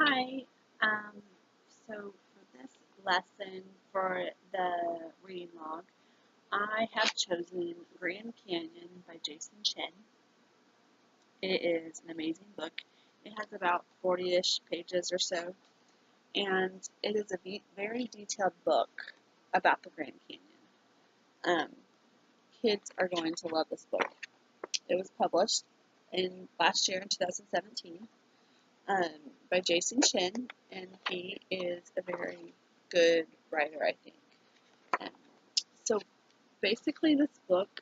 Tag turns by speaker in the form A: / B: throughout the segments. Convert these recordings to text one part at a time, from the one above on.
A: Hi. Um, so for this lesson for the reading log, I have chosen Grand Canyon by Jason Chen. It is an amazing book. It has about 40-ish pages or so, and it is a very detailed book about the Grand Canyon. Kids are going to love this book. It was published last year in 2017. um, by Jason Chen, and he is a very good writer, I think. Um, so basically, this book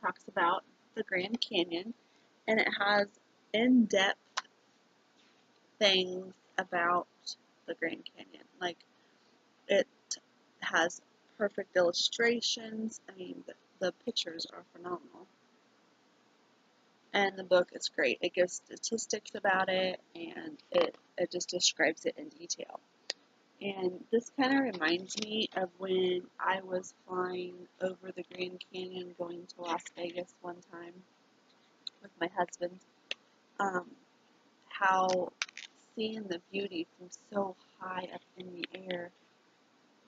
A: talks about the Grand Canyon, and it has in-depth things about the Grand Canyon. Like, it has perfect illustrations. I mean, the pictures are phenomenal. And the book is great. It gives statistics about it, and it just describes it in detail. And this kind of reminds me of when I was flying over the Grand Canyon going to Las Vegas one time with my husband. Um, how seeing the beauty from so high up in the air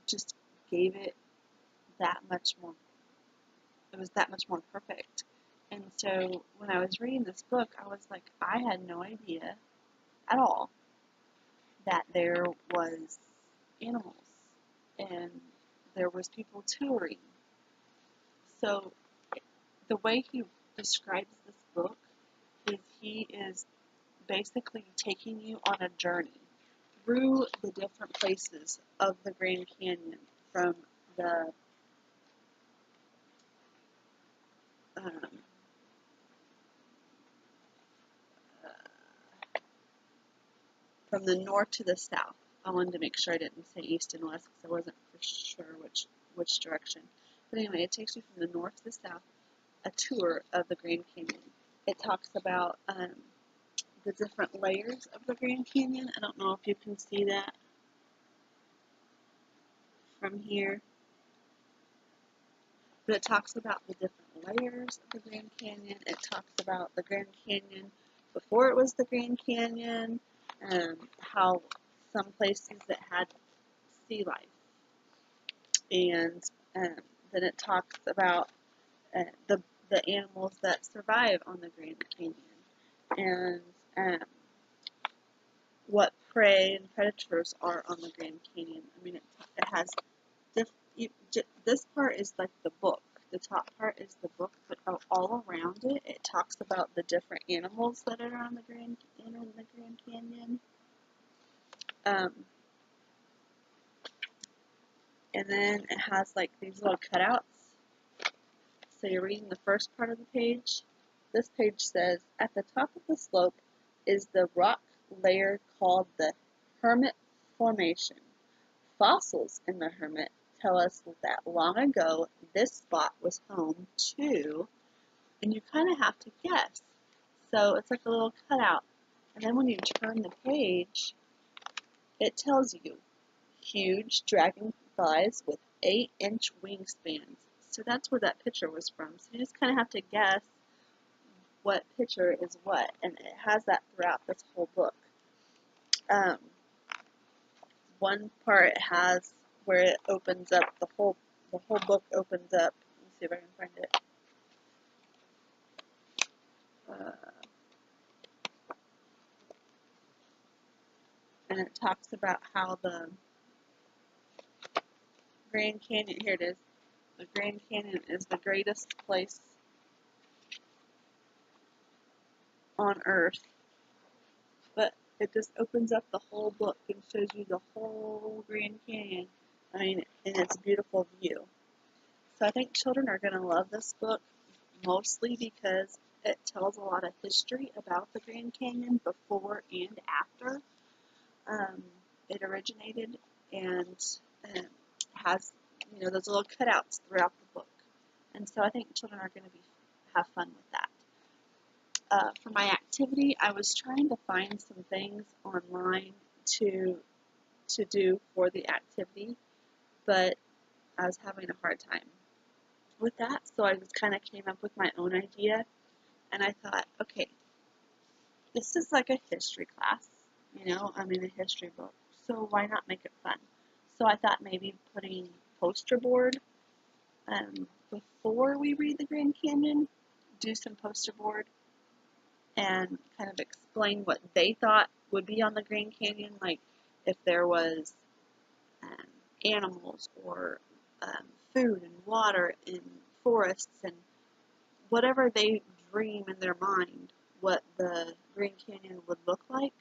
A: just gave it that much more, it was that much more perfect. And so when I was reading this book, I was like, I had no idea at all that there was animals and there was people touring. So the way he describes this book is he is basically taking you on a journey through the different places of the Grand Canyon, from the um, from the north to the south. I wanted to make sure I didn't say east and west because I wasn't for sure which direction. But anyway, it takes you from the north to the south, a tour of the Grand Canyon. It talks about the different layers of the Grand Canyon. I don't know if you can see that from here, but it talks about the different layers of the Grand Canyon. It talks about the Grand Canyon before it was the Grand Canyon, how some places that had sea life, and then it talks about the animals that survive on the Grand Canyon, and what prey and predators are on the Grand Canyon. I mean, it has this part is like the book. The top part is the book, but all around it, it talks about the different animals that are on the Grand Canyon. And then it has like these little cutouts. So you're reading the first part of the page. This page says, at the top of the slope is the rock layer called the Hermit Formation. Fossils in the Hermit tell us that long ago this spot was home to, and you kind of have to guess. So it's like a little cutout. And then when you turn the page, it tells you huge dragonflies with 8-inch wingspans. So that's where that picture was from. So you just kind of have to guess what picture is what, and it has that throughout this whole book. One part has where it opens up, the whole book opens up. Let me see if I can find it. And it talks about how the Grand Canyon, here it is, the Grand Canyon is the greatest place on earth. But it just opens up the whole book and shows you the whole Grand Canyon. I mean, in its beautiful view. So I think children are going to love this book, mostly because it tells a lot of history about the Grand Canyon before and after it originated, and has those little cutouts throughout the book. And so I think children are going to have fun with that. For my activity, I was trying to find some things online to do for the activity, but I was having a hard time with that, so I just kind of came up with my own idea, and I thought, okay, this is like a history class, I'm in a history book, so why not make it fun? So I thought maybe putting poster board before we read the Grand Canyon, do some poster board and kind of explain what they thought would be on the Grand Canyon, like if there was um, animals or food and water and forests and whatever they dream in their mind what the Grand Canyon would look like.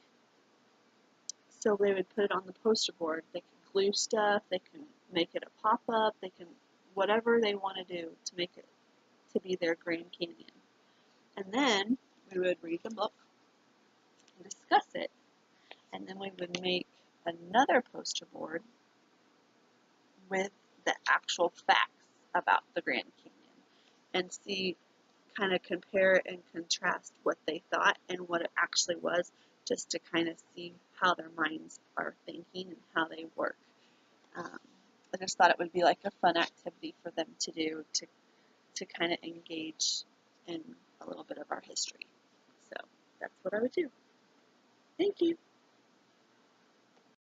A: So they would put it on the poster board. They can glue stuff, they can make it a pop-up, they can whatever they want to do to make it to be their Grand Canyon. And then we would read the book and discuss it. And then we would make another poster board with the actual facts about the Grand Canyon and see, kind of compare and contrast what they thought and what it actually was, just to kind of see how their minds are thinking and how they work. Um, I just thought it would be like a fun activity for them to do to kind of engage in a little bit of our history. So that's what I would do. Thank you.